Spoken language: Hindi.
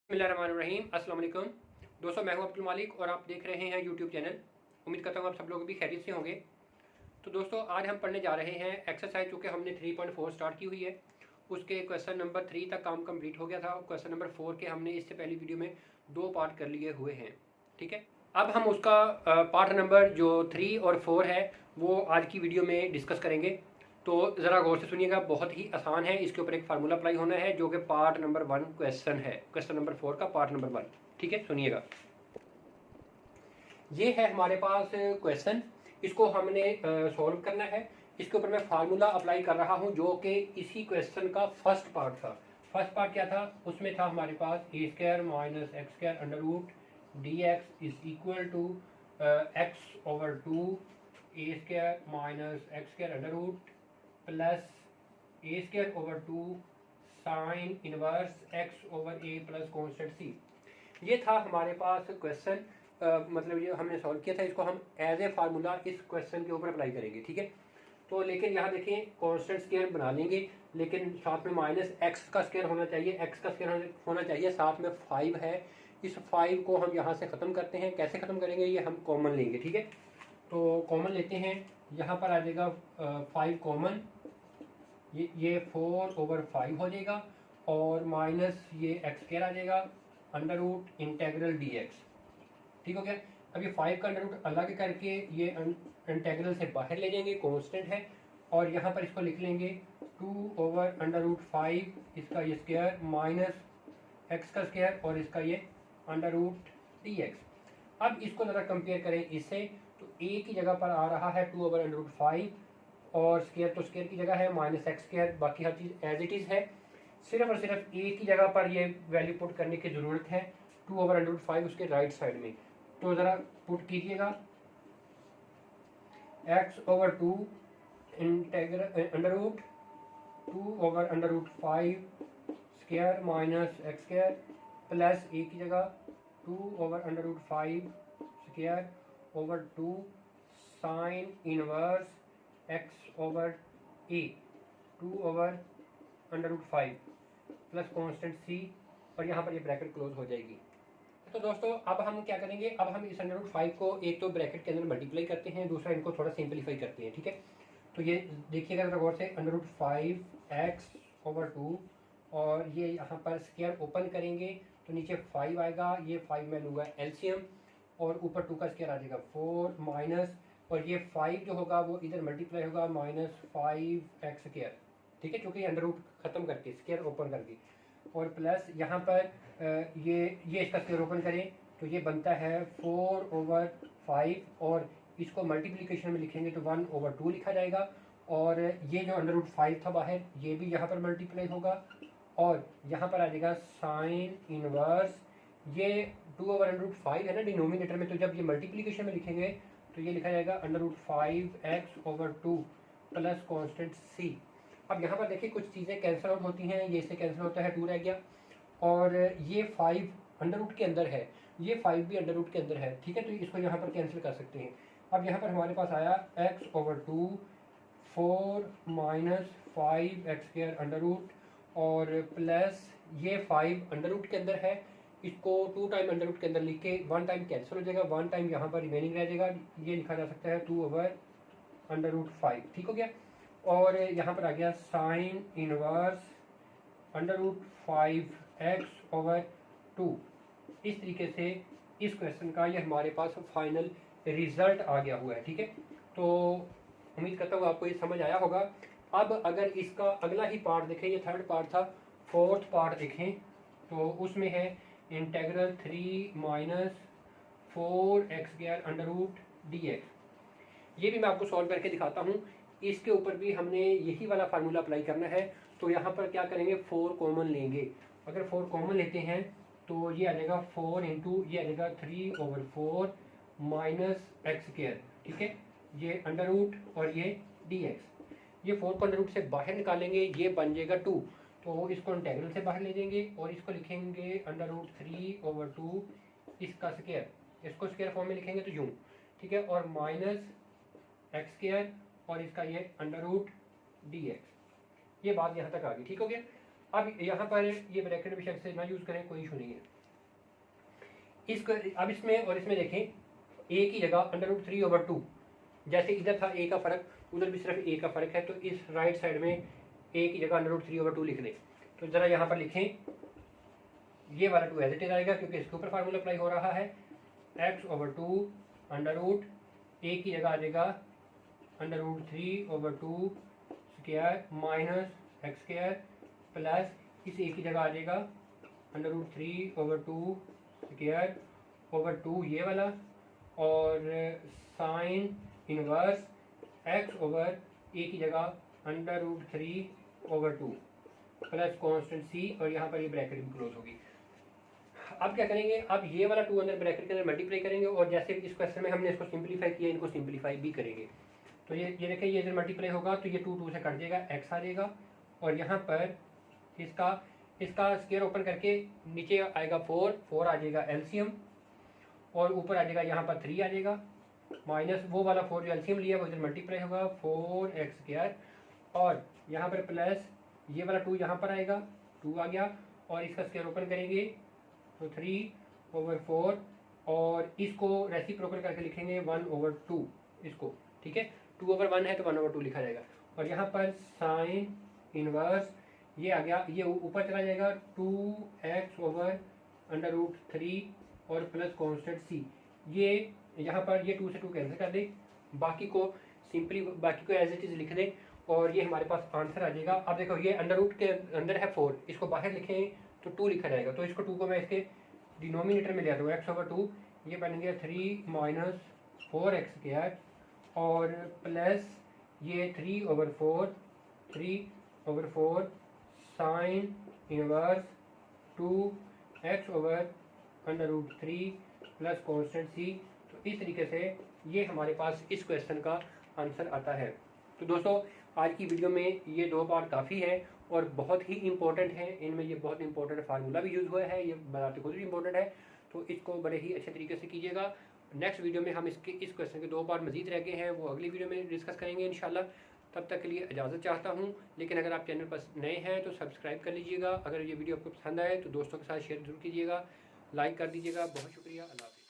बिस्मिल्लाहिर्रहमानिर्रहीम। अस्सलाम वालेकुम दोस्तों, मैं हूं अब्दुल मालिक और आप देख रहे हैं यूट्यूब चैनल। उम्मीद करता हूं आप सब लोग भी खैरियत से होंगे। तो दोस्तों, आज हम पढ़ने जा रहे हैं एक्सरसाइज, चूँकि हमने 3.4 स्टार्ट की हुई है। उसके क्वेश्चन नंबर 3 तक काम कंप्लीट हो गया था। क्वेश्चन नंबर 4 के हमने इससे पहली वीडियो में 2 पार्ट कर लिए हुए हैं। ठीक है, अब हम उसका पार्ट नंबर जो 3 और 4 है वो आज की वीडियो में डिस्कस करेंगे। तो ज़रा गौर से सुनिएगा, बहुत ही आसान है। इसके ऊपर एक फार्मूला अप्लाई होना है जो कि पार्ट नंबर 1 क्वेश्चन है, क्वेश्चन नंबर 4 का पार्ट नंबर 1। ठीक है, सुनिएगा। ये है हमारे पास क्वेश्चन, इसको हमने सॉल्व करना है। इसके ऊपर मैं फार्मूला अप्लाई कर रहा हूँ जो कि इसी क्वेश्चन का फर्स्ट पार्ट था। फर्स्ट पार्ट क्या था? उसमें था हमारे पास A square minus X square under root D X is equal to X over 2 A square minus X square under root plus A square over 2 sine inverse X over A plus constant C. ये था हमारे पास क्वेश्चन। मतलब ये हमने सॉल्व किया था। इसको हम एज ए फार्मूला इस क्वेश्चन के ऊपर अप्लाई करेंगे। ठीक है, तो लेकिन यहाँ देखें, कॉन्स्टेंट स्क्वायर बना लेंगे, लेकिन साथ में माइनस एक्स का स्क्वायर होना चाहिए, एक्स का स्क्वायर होना चाहिए, साथ में 5 है। इस 5 को हम यहाँ से ख़त्म करते हैं। कैसे ख़त्म करेंगे? ये हम कॉमन लेंगे। ठीक है, तो कॉमन लेते हैं। यहाँ पर आ जाएगा 5 कॉमन, ये 4 ओवर 5 हो जाएगा और माइनस ये एक्स स्क्वायर आ जाएगा under root integral d x. ठीक हो गया। अब ये 5 का अंडर रूट अलग करके ये इंटेग्रल से बाहर ले जाएंगे, कांस्टेंट है, और यहाँ पर इसको लिख लेंगे 2 ओवर अंडर रूट 5 इसका ये स्क्वायर माइनस एक्स का स्क्वायर और इसका ये अंडर रूट डी एक्स। अब इसको ज़रा कंपेयर करें इससे, तो ए की जगह पर आ रहा है 2 ओवर अंडर रूट 5 और स्क्वायर तो स्क्वायर की जगह है माइनस एक्स स्क्वायर, बाकी हर चीज़ एज इट इज़ है। सिर्फ और सिर्फ ए की जगह पर ये वैल्यू पुट करने की ज़रूरत है, 2 ओवर अंडर रूट 5 उसके राइट साइड में। तो ज़रा पुट कीजिएगा, X over 2 integral under root 2 over under root 5 square minus X square plus A की जगह 2 over under root 5 square over 2 sine inverse X over A 2 over under root 5 plus constant C, और यहाँ पर ये ब्रैकेट क्लोज हो जाएगी। तो दोस्तों, अब हम क्या करेंगे? अब हम इस अंडर रूट 5 को एक तो ब्रैकेट के अंदर मल्टीप्लाई करते हैं, दूसरा इनको थोड़ा सिंपलीफाई करते हैं। ठीक है, तो ये देखिएगा जरा गौर से, अंडर रूट 5 एक्स ओवर 2 और ये यहाँ पर स्क्वायर ओपन करेंगे तो नीचे 5 आएगा, ये 5 मैं लूँगा एलसीएम और ऊपर 2 का स्क्वायर आ जाएगा 4 माइनस, और ये 5 जो होगा वो इधर मल्टीप्लाई होगा माइनस 5 एक्स स्क्वायर। ठीक है, क्योंकि अंडर रूट ख़त्म करके स्क्वायर ओपन करके, और प्लस यहाँ पर ये इसका स्क्वायर ओपन करें तो ये बनता है 4 ओवर 5 और इसको मल्टीप्लिकेशन में लिखेंगे तो 1 ओवर 2 लिखा जाएगा, और ये जो अंडर रूट 5 था बाहर ये भी यहाँ पर मल्टीप्लाई होगा, और यहाँ पर आ जाएगा साइन इनवर्स, ये 2 ओवर अंडर रूट 5 है ना डिनोमिनेटर में, तो जब ये मल्टीप्लिकेशन में लिखेंगे तो ये लिखा जाएगा under root 5 x over 2 plus constant C. अब यहाँ पर देखिए कुछ चीज़ें कैंसिल आउट होती हैं, ये इससे कैंसिल होता है, 2 रह गया, और ये 5 अंडर रूट के अंदर है, ये 5 भी अंडर रूट के अंदर है। ठीक है, तो इसको यहाँ पर कैंसिल कर सकते हैं। अब यहाँ पर हमारे पास आया x over 2 4 minus 5 x square under root और प्लस ये 5 अंडर रूट के अंदर है, इसको 2 टाइम अंडर रूट के अंदर लिख के 1 टाइम कैंसिल हो जाएगा, 1 टाइम यहाँ पर रिमेनिंग रह जाएगा, ये लिखा जा सकता है 2 ओवर अंडर रूट 5। ठीक हो गया, और यहाँ पर आ गया sine inverse under root 5 x over 2। इस तरीके से इस क्वेश्चन का ये हमारे पास फाइनल रिजल्ट आ गया हुआ है। ठीक है, तो उम्मीद करता हूँ आपको ये समझ आया होगा। अब अगर इसका अगला ही पार्ट देखें, ये थर्ड पार्ट था, फोर्थ पार्ट देखें तो उसमें है integral 3 minus 4 x square under root D x. ये भी मैं आपको सॉल्व करके दिखाता हूँ। इसके ऊपर भी हमने यही वाला फार्मूला अप्लाई करना है। तो यहाँ पर क्या करेंगे, 4 कॉमन लेंगे। अगर 4 कॉमन लेते हैं तो ये आ जाएगा 4 इंटू ये आ जाएगा 3 ओवर 4 माइनस एक्स स्क्वायर। ठीक है, ये अंडर रूट और ये डी एक्स, ये 4 को अंडर रूट से बाहर निकालेंगे, ये बन जाएगा 2, तो इसको इंटेग्रल से बाहर ले जाएंगे और इसको लिखेंगे अंडर रूट 3 ओवर 2 इसका स्क्वायर, इसको स्क्वायर फॉर्म में लिखेंगे तो यूँ। ठीक है, और माइनस एक्स स्क्वायर और इसका ये अंडर रूट डी एक्स। ये बात यहाँ तक आ गई। ठीक हो गया। अब यहाँ पर ये ब्रैकेट बेशक से ना यूज़ करें, कोई इशू नहीं है। इसको अब इसमें और इसमें देखें ए की जगह √3/2, जैसे इधर था ए का फ़र्क, उधर भी सिर्फ ए का फ़र्क है, तो इस राइट साइड में ए की जगह √3/2 लिख दें। तो ज़रा यहाँ पर लिखें, ये वाला 2 एज इट इज आएगा क्योंकि इसके ऊपर फार्मूला अप्लाई हो रहा है। x/2 अंडर रूट ए की जगह आ जाएगा √3/2 square minus X square plus इस ए की जगह आ जाएगा √3/2 स्क्वायर ओवर 2 ये वाला, और साइन इनवर्स x ओवर ए की जगह √3/2 प्लस कॉन्स्टेंट c, और यहाँ पर ये ब्रैकेट भी क्लोज होगी। अब क्या करेंगे, अब ये वाला 2 अंदर ब्रैकेट के अंदर मल्टीप्लाई करेंगे, और जैसे इस क्वेश्चन में हमने इसको सिंपलीफाई किया, इनको सिंपलीफाई भी करेंगे। तो ये देखें, ये इधर मल्टीप्लाई होगा तो ये 2 से कट जाएगा, x आ जाएगा, और यहाँ पर इसका स्क्वायर ओपन करके नीचे आएगा 4 आ जाएगा एलसीएम, और ऊपर आ जाएगा यहाँ पर 3 आ जाएगा, माइनस वो वाला 4 जो एलसीएम लिया वो इधर मल्टीप्लाई होगा 4x², और यहाँ पर प्लस ये वाला 2 यहाँ पर आएगा, 2 आ गया, और इसका स्क्वायर ओपन करेंगे तो 3/4, और इसको रेसिप्रोकल करके लिखेंगे 1/2 इसको, ठीक है। 2/1 है तो 1/2 लिखा जाएगा, और यहाँ पर साइन इनवर्स ये आ गया, ये ऊपर चला जाएगा 2x/√3 और प्लस कॉन्स्टेंट c, ये यहाँ पर ये 2 से 2 कैंसिल कर दे, बाकी को एज इट इज लिख दें, और ये हमारे पास आंसर आ जाएगा। अब देखो ये अंडर रूट के अंदर है 4, इसको बाहर लिखें तो 2 लिखा जाएगा, तो इसको 2 को मैं इसके डिनोमिनेटर में ले आता हूँ, x/2 ये बन गया 3 माइनस 4x², और प्लस ये 3/4 sine inverse 2x/√3 plus constant c। तो इस तरीके से ये हमारे पास इस क्वेश्चन का आंसर आता है। तो दोस्तों आज की वीडियो में ये 2 पार्ट काफ़ी है और बहुत ही इंपॉर्टेंट है, इनमें ये बहुत इंपॉर्टेंट फार्मूला भी यूज़ हुआ है, ये बनाते खुद भी इंपॉर्टेंट है, तो इसको बड़े ही अच्छे तरीके से कीजिएगा। नेक्स्ट वीडियो में हम इस क्वेश्चन के 2 पार्ट मजीद रह गए हैं, वो अगली वीडियो में डिस्कस करेंगे इंशाल्लाह। तब तक के लिए इजाज़त चाहता हूँ, लेकिन अगर आप चैनल पर नए हैं तो सब्सक्राइब कर लीजिएगा। अगर ये वीडियो आपको पसंद आए तो दोस्तों के साथ शेयर जरूर कीजिएगा, लाइक कर दीजिएगा। बहुत शुक्रिया, अल्लाह हाफ़िज़।